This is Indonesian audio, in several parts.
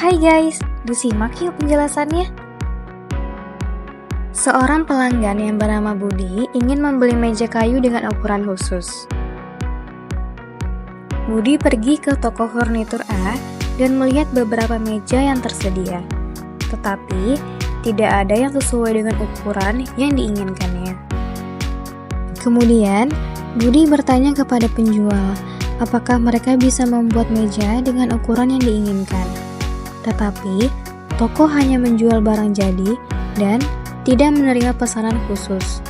Hai guys, disimak yuk penjelasannya. Seorang pelanggan yang bernama Budi ingin membeli meja kayu dengan ukuran khusus. Budi pergi ke toko furnitur A dan melihat beberapa meja yang tersedia. Tetapi, tidak ada yang sesuai dengan ukuran yang diinginkannya. Kemudian, Budi bertanya kepada penjual, apakah mereka bisa membuat meja dengan ukuran yang diinginkan. Tetapi, toko hanya menjual barang jadi dan tidak menerima pesanan khusus.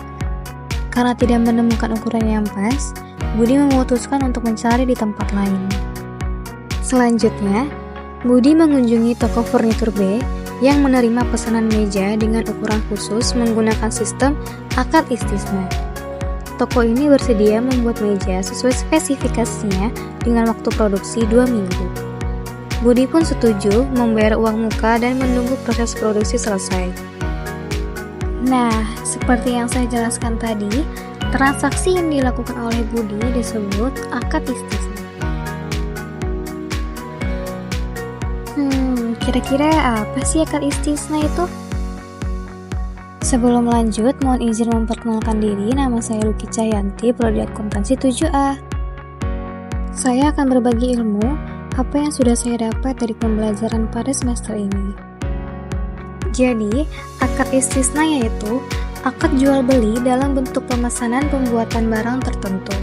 Karena tidak menemukan ukuran yang pas, Budi memutuskan untuk mencari di tempat lain. Selanjutnya, Budi mengunjungi toko furnitur B yang menerima pesanan meja dengan ukuran khusus menggunakan sistem akad istisna. Toko ini bersedia membuat meja sesuai spesifikasinya dengan waktu produksi 2 minggu. Budi pun setuju membayar uang muka dan menunggu proses produksi selesai. Nah, seperti yang saya jelaskan tadi, transaksi yang dilakukan oleh Budi disebut akad istisna. Kira-kira apa sih akad istisna itu? Sebelum lanjut, mohon izin memperkenalkan diri. Nama saya Luki Cahyanti, Prodi Akuntansi 7A. Saya akan berbagi ilmu apa yang sudah saya dapat dari pembelajaran pada semester ini. Jadi, akad istisna yaitu akad jual beli dalam bentuk pemesanan pembuatan barang tertentu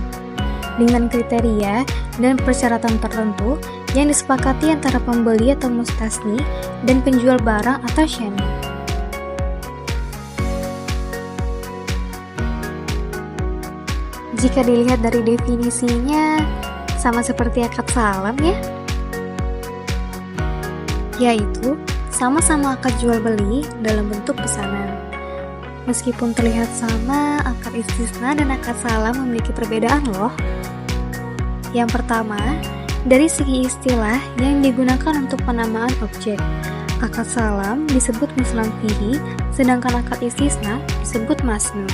dengan kriteria dan persyaratan tertentu yang disepakati antara pembeli atau mustasni dan penjual barang atau syani. Jika dilihat dari definisinya, sama seperti akad salam ya, yaitu sama-sama akad jual beli dalam bentuk pesanan. Meskipun terlihat sama, akad istisna dan akad salam memiliki perbedaan loh. Yang pertama, dari segi istilah yang digunakan untuk penamaan objek. Akad salam disebut muslam fihi, sedangkan akad istisna disebut masnu.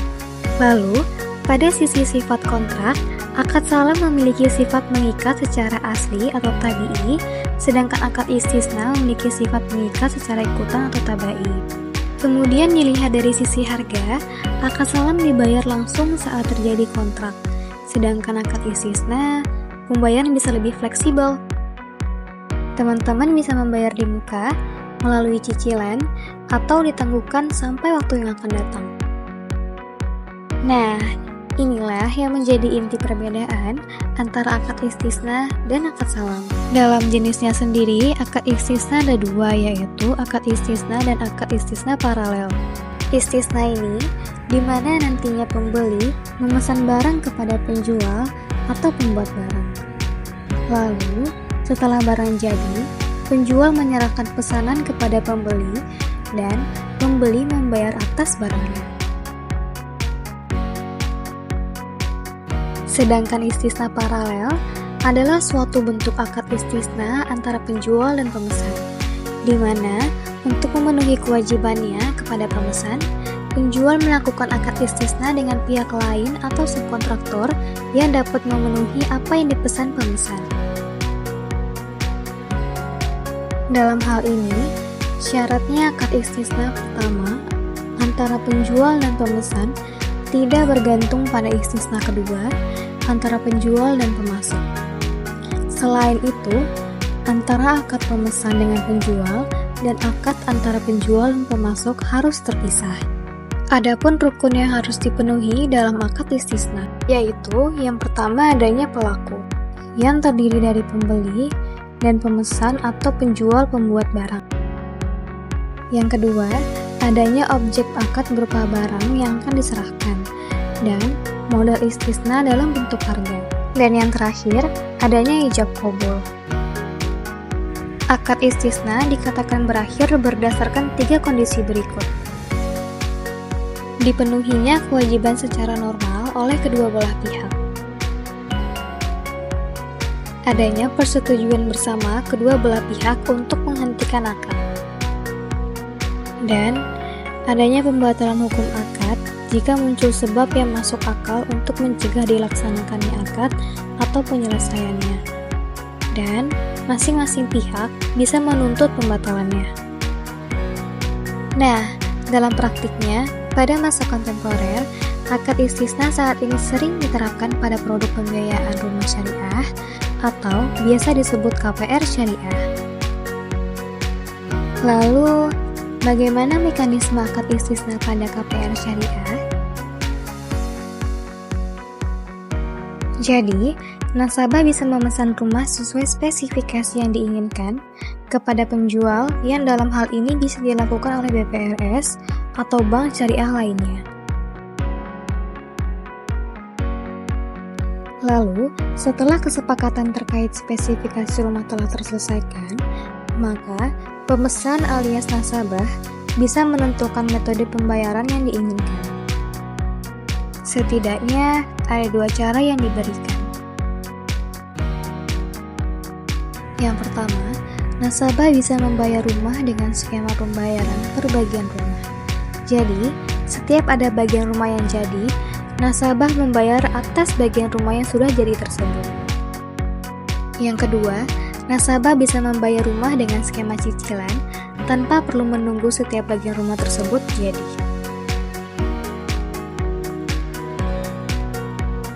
Lalu, pada sisi sifat kontrak, akad salam memiliki sifat mengikat secara asli atau tabi'i, sedangkan akad istisna memiliki sifat mengikat secara ikutan atau tabai. Kemudian dilihat dari sisi harga, akad salam dibayar langsung saat terjadi kontrak, sedangkan akad istisna, pembayaran bisa lebih fleksibel. Teman-teman bisa membayar di muka, melalui cicilan, atau ditangguhkan sampai waktu yang akan datang. Nah, inilah yang menjadi inti perbedaan antara akad istisna dan akad salam. Dalam jenisnya sendiri, akad istisna ada dua, yaitu akad istisna dan akad istisna paralel. Istisna ini di mana nantinya pembeli memesan barang kepada penjual atau pembuat barang. Lalu, setelah barang jadi, penjual menyerahkan pesanan kepada pembeli dan pembeli membayar atas barangnya. Sedangkan istisna paralel adalah suatu bentuk akad istisna antara penjual dan pemesan, di mana untuk memenuhi kewajibannya kepada pemesan, penjual melakukan akad istisna dengan pihak lain atau subkontraktor yang dapat memenuhi apa yang dipesan pemesan. Dalam hal ini, syaratnya akad istisna pertama antara penjual dan pemesan tidak bergantung pada istisna kedua antara penjual dan pemasok. Selain itu, antara akad pemesan dengan penjual dan akad antara penjual dan pemasok harus terpisah. Adapun rukun yang harus dipenuhi dalam akad istisna, yaitu yang pertama adanya pelaku, yang terdiri dari pembeli dan pemesan atau penjual pembuat barang. Yang kedua, adanya objek akad berupa barang yang akan diserahkan, dan modal istisna dalam bentuk harga. Dan yang terakhir, adanya ijab qabul. Akad istisna dikatakan berakhir berdasarkan 3 kondisi berikut. Dipenuhinya kewajiban secara normal oleh kedua belah pihak. Adanya persetujuan bersama kedua belah pihak untuk menghentikan akad. Dan adanya pembatalan hukum akad jika muncul sebab yang masuk akal untuk mencegah dilaksanakannya akad atau penyelesaiannya. dan masing-masing pihak bisa menuntut pembatalannya. Nah, dalam praktiknya, pada masa kontemporer, akad istisna saat ini sering diterapkan pada produk pembiayaan rumah syariah atau biasa disebut KPR syariah. Lalu, bagaimana mekanisme akad istisna pada KPR syariah? Jadi, nasabah bisa memesan rumah sesuai spesifikasi yang diinginkan kepada penjual yang dalam hal ini bisa dilakukan oleh BPRS atau bank syariah lainnya. Lalu, setelah kesepakatan terkait spesifikasi rumah telah terselesaikan, maka pemesan alias nasabah bisa menentukan metode pembayaran yang diinginkan. Setidaknya ada dua cara yang diberikan. Yang pertama, nasabah bisa membayar rumah dengan skema pembayaran per bagian rumah. Jadi, setiap ada bagian rumah yang jadi, nasabah membayar atas bagian rumah yang sudah jadi tersebut. Yang kedua, nasabah bisa membayar rumah dengan skema cicilan tanpa perlu menunggu setiap bagian rumah tersebut jadi.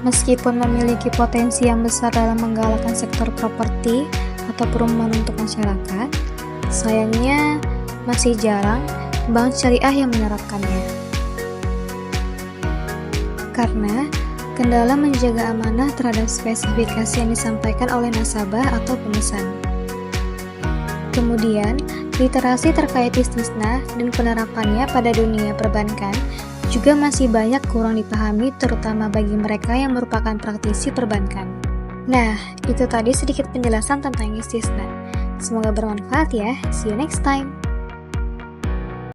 Meskipun memiliki potensi yang besar dalam menggalakkan sektor properti atau perumahan untuk masyarakat, sayangnya masih jarang bank syariah yang menerapkannya. Karena kendala menjaga amanah terhadap spesifikasi yang disampaikan oleh nasabah atau pemesan. Kemudian, literasi terkait istisna dan penerapannya pada dunia perbankan juga masih banyak kurang dipahami, terutama bagi mereka yang merupakan praktisi perbankan. Nah, itu tadi sedikit penjelasan tentang istisna. Semoga bermanfaat ya. See you next time.